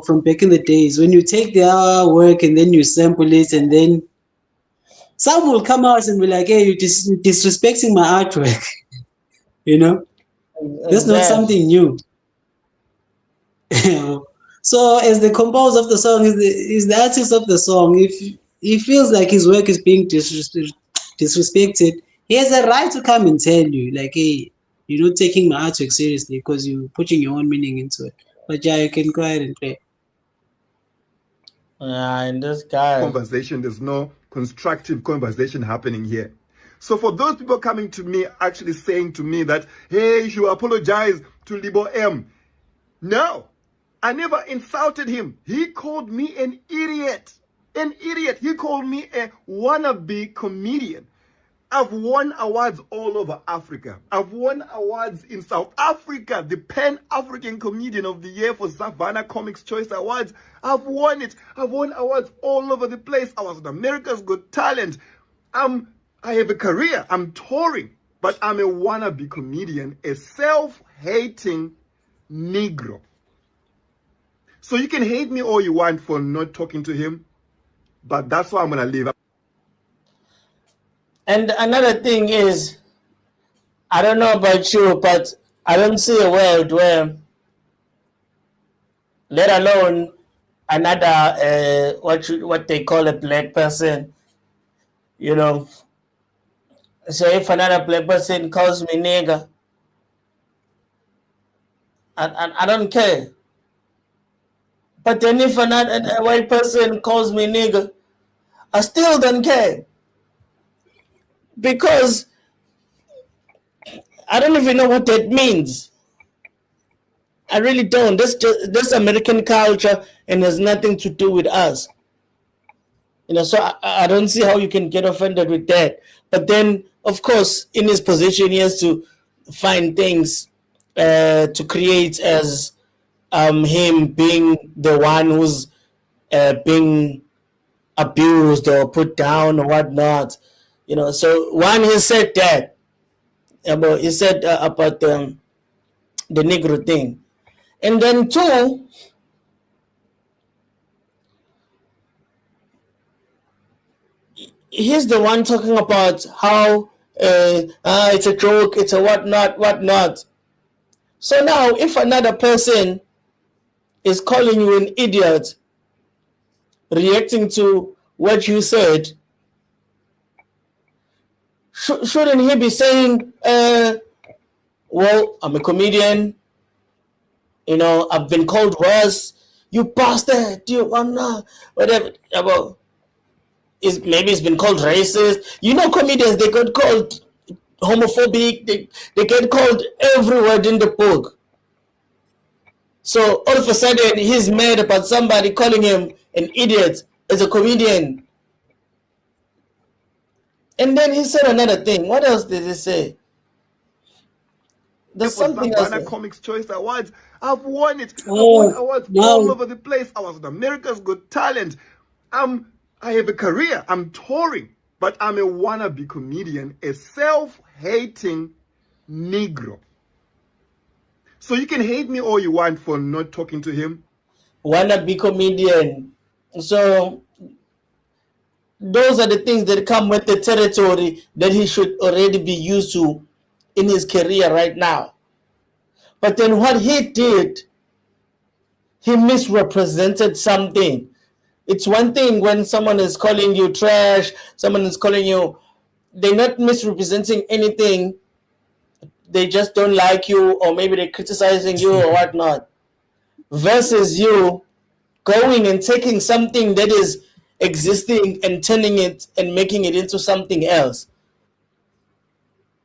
from back in the days, when you take their work and then you sample it, and then some will come out and be like, hey, you're disrespecting my artwork. That's not something new. So as the composer of the song, is the artist of the song, if he feels like his work is being disrespected, he has a right to come and tell you, like, hey, you're not taking my artwork seriously because you're putting your own meaning into it. But yeah, you can go ahead and play. Yeah, in this guy. Conversation, there's no constructive conversation happening here. So for those people coming to me, actually saying to me that, hey, you should apologize to Libo M. No, I never insulted him. He called me an idiot. An idiot. He called me a wannabe comedian. I've won awards all over Africa. I've won awards in South Africa, the Pan-African Comedian of the Year for Savannah Comics Choice Awards. I've won it. I've won awards all over the place. I was on America's Got Talent. I have a career. I'm touring. But I'm a wannabe comedian, a self-hating Negro. So you can hate me all you want for not talking to him, but that's why I'm going to leave. And another thing is, I don't know about you, but I don't see a world where, let alone another, what they call a black person, So if another black person calls me nigger, I don't care. But then if a white person calls me nigger, I still don't care. Because I don't even know what that means. I really don't. That's American culture and has nothing to do with us. So I don't see how you can get offended with that. But then, of course, in his position, he has to find things to create as him being the one who's being abused or put down or whatnot. You know, so one, he said that about the Negro thing, and then two, he's the one talking about how it's a joke, it's a whatnot. So now, if another person is calling you an idiot, reacting to what you said, shouldn't he be saying, well, I'm a comedian, you know, I've been called worse, you bastard, you not whatever. Maybe it's been called racist. You know, comedians, they get called homophobic, they get called every word in the book. So all of a sudden, he's mad about somebody calling him an idiot as a comedian. And then he said another thing. What else did he say? There's something else. Savannah Comics Choice Awards. I've won it. I've won awards all over the place. I was on America's Got Talent. I have a career. I'm touring. But I'm a wannabe comedian, a self-hating Negro. So you can hate me all you want for not talking to him. Wannabe comedian. So those are the things that come with the territory that he should already be used to in his career right now. But then what he did, he misrepresented something. It's one thing when someone is calling you trash, someone is calling you, they're not misrepresenting anything. They just don't like you, or maybe they're criticizing you or whatnot. Versus you going and taking something that is existing and turning it and making it into something else.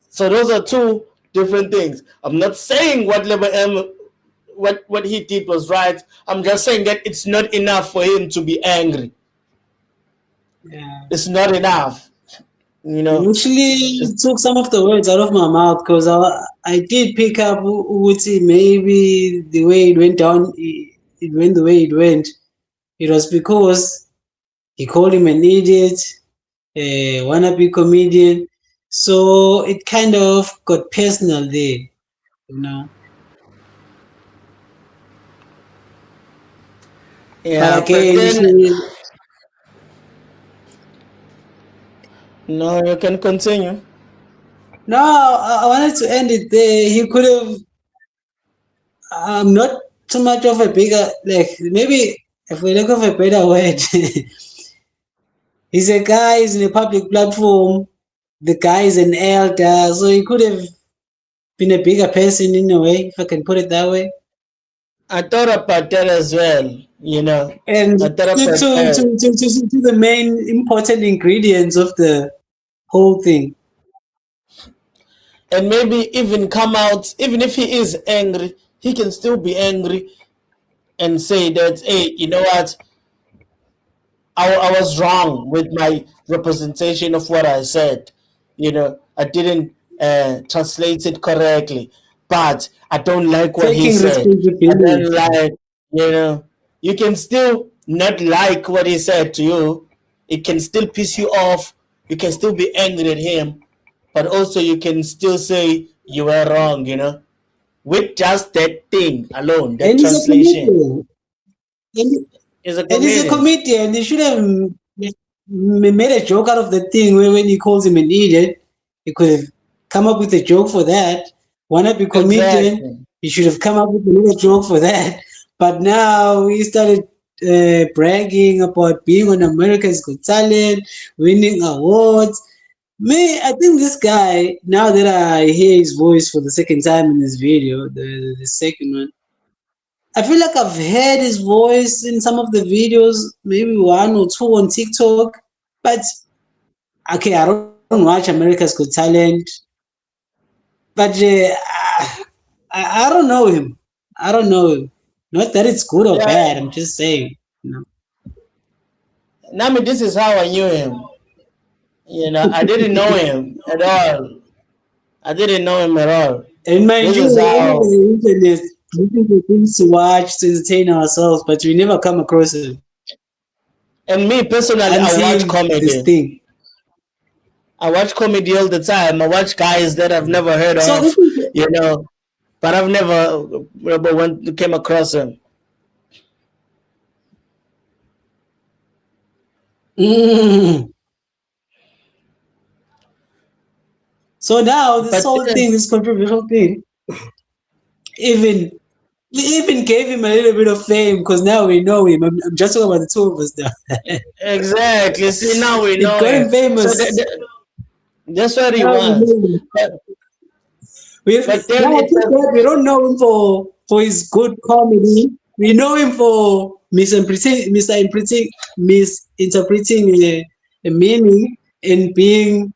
So those are two different things. I'm not saying what he did was right. I'm just saying that it's not enough for him to be angry. Yeah. It's not enough. You know, actually took some of the words out of my mouth, because I did pick up Uti, maybe the way it went down, it went the way it went. It was because he called him an idiot, a wannabe comedian. So it kind of got personal there, you know. Yeah, but again, no, you can continue. No, I wanted to end it there. He could have. I'm not too much of a bigger, like, maybe if we look of a better word. He's a guy, he's in a public platform. The guy is an elder, so he could have been a bigger person in a way, if I can put it that way. I thought about that as well, you know. And to the main important ingredients of the whole thing. And maybe even come out, even if he is angry, he can still be angry and say that, hey, you know what? I was wrong with my representation of what I said. You know, I didn't translate it correctly, but I don't like what he said. I don't like, you know, you can still not like what he said to you. It can still piss you off. You can still be angry at him, but also you can still say you were wrong, you know, with just that thing alone, that translation. He's a comedian. He should have made a joke out of the thing when he calls him an idiot. He could have come up with a joke for that. Wannabe comedian, exactly. He should have come up with another joke for that. But now he started bragging about being on America's Got Talent, winning awards. I think this guy, now that I hear his voice for the second time in this video, the second one, I feel like I've heard his voice in some of the videos, maybe one or two on TikTok. But okay, I don't watch America's Got Talent. But I don't know him. I don't know him. Not that it's good or bad. I'm just saying. You know. Nami, this is how I knew him. You know, I didn't know him at all. I didn't know him at all. And mind you, the internet, looking for things to watch to entertain ourselves, but we never come across him. And me personally, I watch comedy. I watch comedy all the time. I watch guys that I've never heard So of, this is, you know, but I've never came across him. mm. So now this But whole thing, this controversial thing, even we even gave him a little bit of fame because now we know him. I'm just talking about the two of us now. exactly. See, now we It know got him him. So famous. that's what he Now we wants. know him. But, We, but then now I it think that we don't know him for his good comedy. We know him for misinterpreting a meaning and being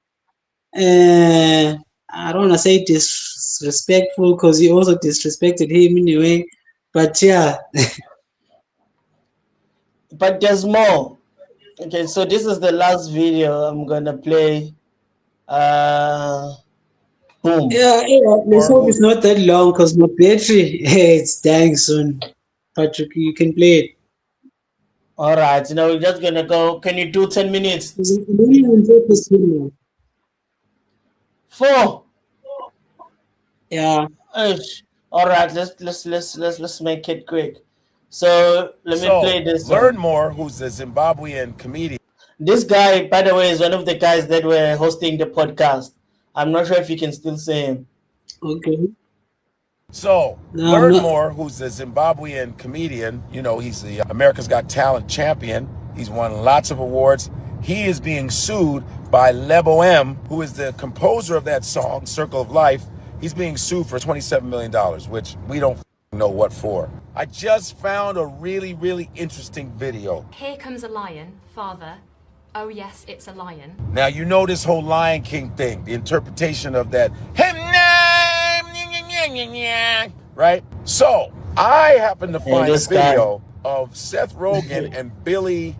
I don't want to say disrespectful because he also disrespected him anyway. But yeah, but there's more. Okay, so this is the last video I'm gonna play. Boom. yeah. Let's hope it's not that long because my battery it's dying soon. But you can play it. All right, we're just gonna go. Can you do 10 minutes? It's really interesting. 4. Yeah. All right, let's make it quick. So let me play this. Learn More, who's a Zimbabwean comedian. This guy, by the way, is one of the guys that were hosting the podcast. I'm not sure if you can still see him. Okay. So, No, Learn no. More, who's a Zimbabwean comedian, he's the America's Got Talent champion. He's won lots of awards. He is being sued by Lebo M, who is the composer of that song, Circle of Life. He's being sued for $27 million, which we don't know what for. I just found a really, really interesting video. Here comes a lion, father. Oh yes, it's a lion. Now, you know this whole Lion King thing, the interpretation of that. Right? So, I happen to find a this guy. video of Seth Rogen and Billy,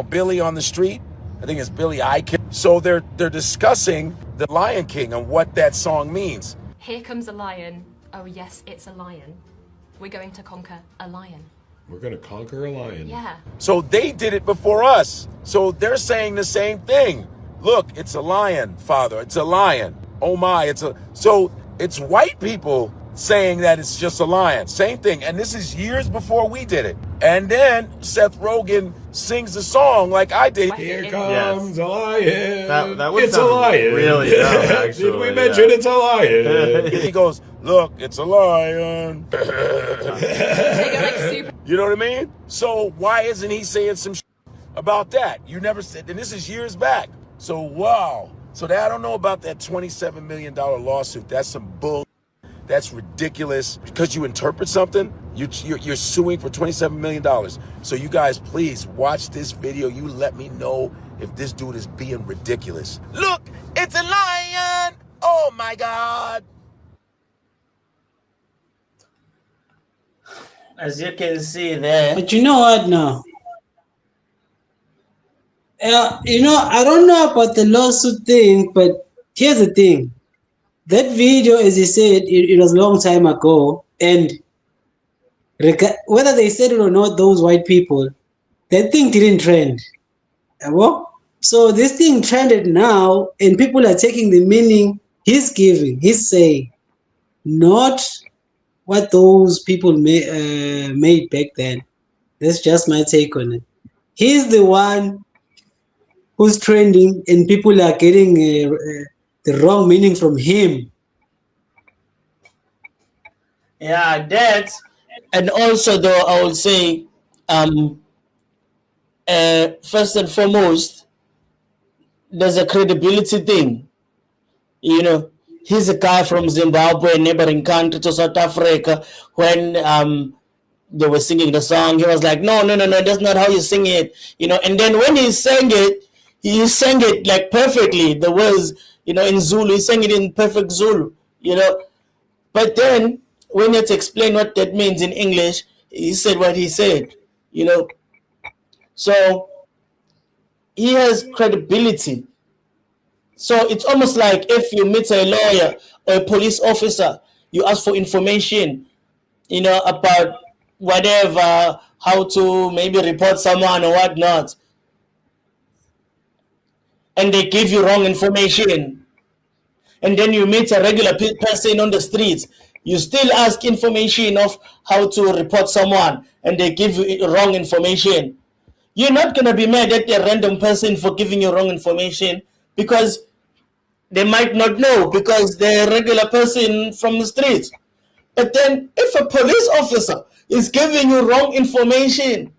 Billy on the Street? I think it's Billy Eichen. So they're discussing the Lion King and what that song means. Here comes a lion. Oh yes, it's a lion. We're going to conquer a lion. We're going to conquer a lion. Yeah. So they did it before us. So they're saying the same thing. Look, it's a lion, father. It's a lion. Oh my, so it's white people saying that it's just a lion. Same thing. And this is years before we did it. And then Seth Rogen sings the song like I did. Here comes a lion. That would it's a sound lion. really dumb, actually. Did we mention it's a lion? He goes, look, it's a lion. You know what I mean? So why isn't he saying some about that? You never said, and this is years back. So wow. So I don't know about that $27 million lawsuit. That's some bull. That's ridiculous. Because you interpret something, you're suing for $27 million. So you guys, please watch this video. You let me know if this dude is being ridiculous. Look, it's a lion. Oh my God. As you can see there. But you know what now? I don't know about the lawsuit thing, but here's the thing. That video, as you said, it was a long time ago. And whether they said it or not, those white people, that thing didn't trend. So this thing trended now, and people are taking the meaning he's giving, he's saying, not what those people made back then. That's just my take on it. He's the one who's trending, and people are getting the wrong meaning from him. Yeah, that. And also, though, I would say, first and foremost, there's a credibility thing. He's a guy from Zimbabwe, a neighboring country to South Africa. When they were singing the song, he was like, no, that's not how you sing it. And then when he sang it like perfectly, the words, in Zulu, he sang it in perfect Zulu, But then when he had to explain what that means in English, he said what he said, So he has credibility. So it's almost like if you meet a lawyer or a police officer, you ask for information, about whatever, how to maybe report someone or whatnot. and they give you wrong information, and then you meet a regular person on the streets, you still ask information of how to report someone, and they give you wrong information. You're not going to be mad at a random person for giving you wrong information, because they might not know, because they're a regular person from the streets. But then if a police officer is giving you wrong information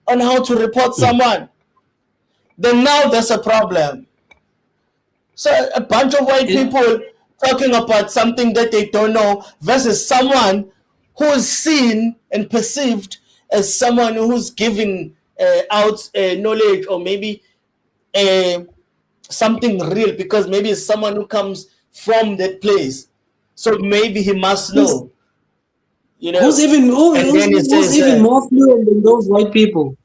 on how to report someone, then now there's a problem. So a bunch of white people talking about something that they don't know versus someone who is seen and perceived as someone who's giving out knowledge, or maybe something real, because maybe it's someone who comes from that place, so maybe he must know. You know, who's even more fluent than those white people?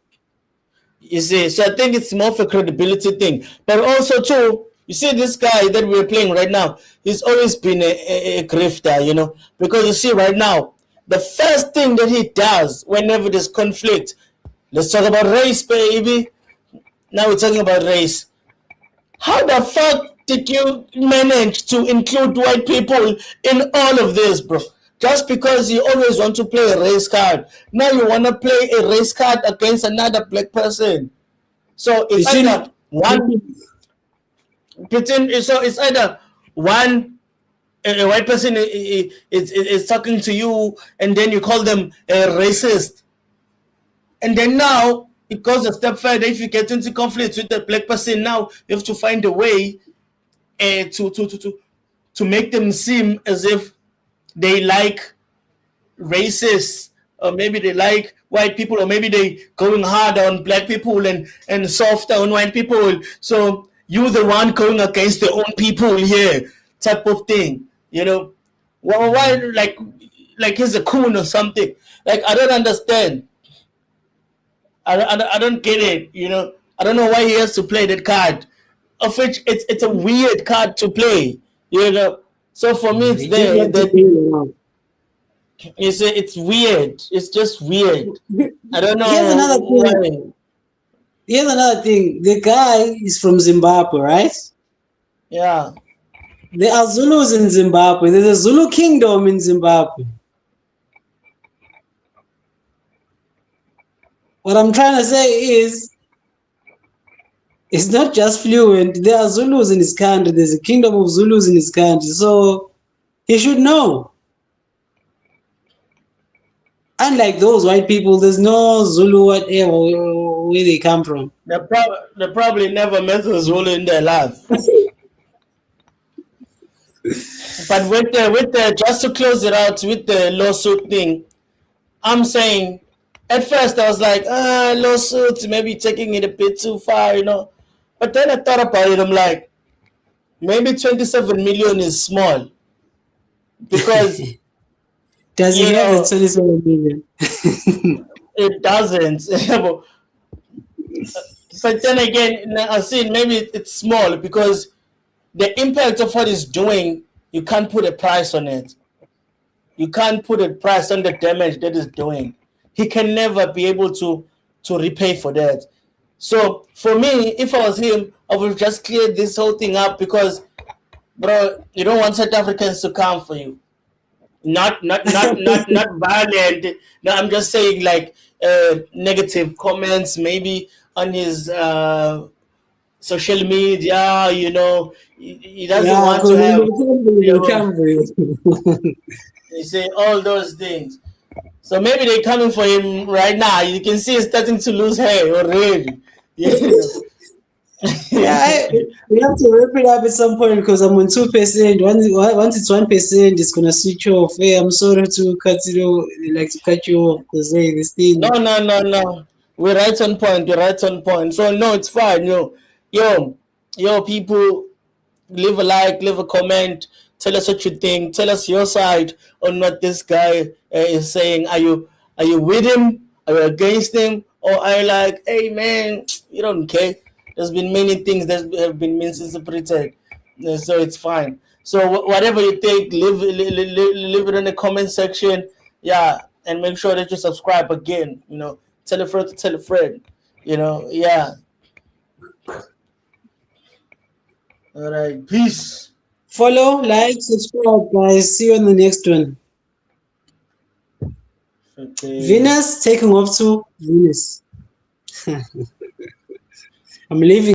You see, so I think it's more of a credibility thing, but also too, you see, this guy that we're playing right now, he's always been a grifter, you know, because you see right now, the first thing that he does whenever there's conflict, let's talk about race, baby. Now we're talking about race. How the fuck did you manage to include white people in all of this, bro? Just because you always want to play a race card, now you want to play a race card against another black person. So it's either one. So it's either one, a white person is talking to you, and then you call them a racist, and then now it goes a step further. If you get into conflict with the black person, now you have to find a way to make them seem as if they like racists, or maybe they like white people, or maybe they going hard on black people and softer on white people. So you're the one going against their own people here, type of thing. You know, why like he's a coon or something? Like, I don't understand. I don't get it. You know, I don't know why he has to play that card, of which it's a weird card to play. You know, so for me it's there that. You see, it's weird. It's just weird. I don't know. Here's another thing. Here's another thing. The guy is from Zimbabwe, right? Yeah. There are Zulus in Zimbabwe. There's a Zulu kingdom in Zimbabwe. What I'm trying to say is, it's not just fluent. There are Zulus in his country. There's a kingdom of Zulus in his country. So he should know. Unlike those white people, there's no Zulu whatever where they come from. They probably never met a Zulu in their life. But with the just to close it out with the lawsuit thing, I'm saying at first I was like, lawsuits, maybe taking it a bit too far, you know. But then I thought about it. I'm like, maybe 27 million is small, because. Does it have 27 million? It doesn't. But then again, I see maybe it's small, because the impact of what he's doing, you can't put a price on it. You can't put a price on the damage that he's doing. He can never be able to repay for that. So for me, if I was him, I would just clear this whole thing up, because, bro, you don't want South Africans to come for you. Not violent. No, I'm just saying, like, negative comments maybe on his social media. You know, he doesn't want to have. You say all those things. So maybe they're coming for him right now. You can see he's starting to lose hair already. Yeah, we have to wrap it up at some point, because I'm on 2%. Once it's 1%, it's gonna switch off. Hey, I'm sorry to cut you off, because this thing. No. We're right on point. So no, it's fine. Yo, people, leave a like, leave a comment. Tell us what you think. Tell us your side on what this guy is saying. Are you with him? Are you against him? Or are you like, hey man, you don't care? There's been many things that have been misinterpreted, so it's fine. So whatever you think, leave it in the comment section, yeah, and make sure that you subscribe again. You know, tell a friend to tell a friend. You know, yeah. All right, peace. Follow, like, subscribe, guys. See you on the next one. Okay. Venus taking off to Venus. I'm leaving.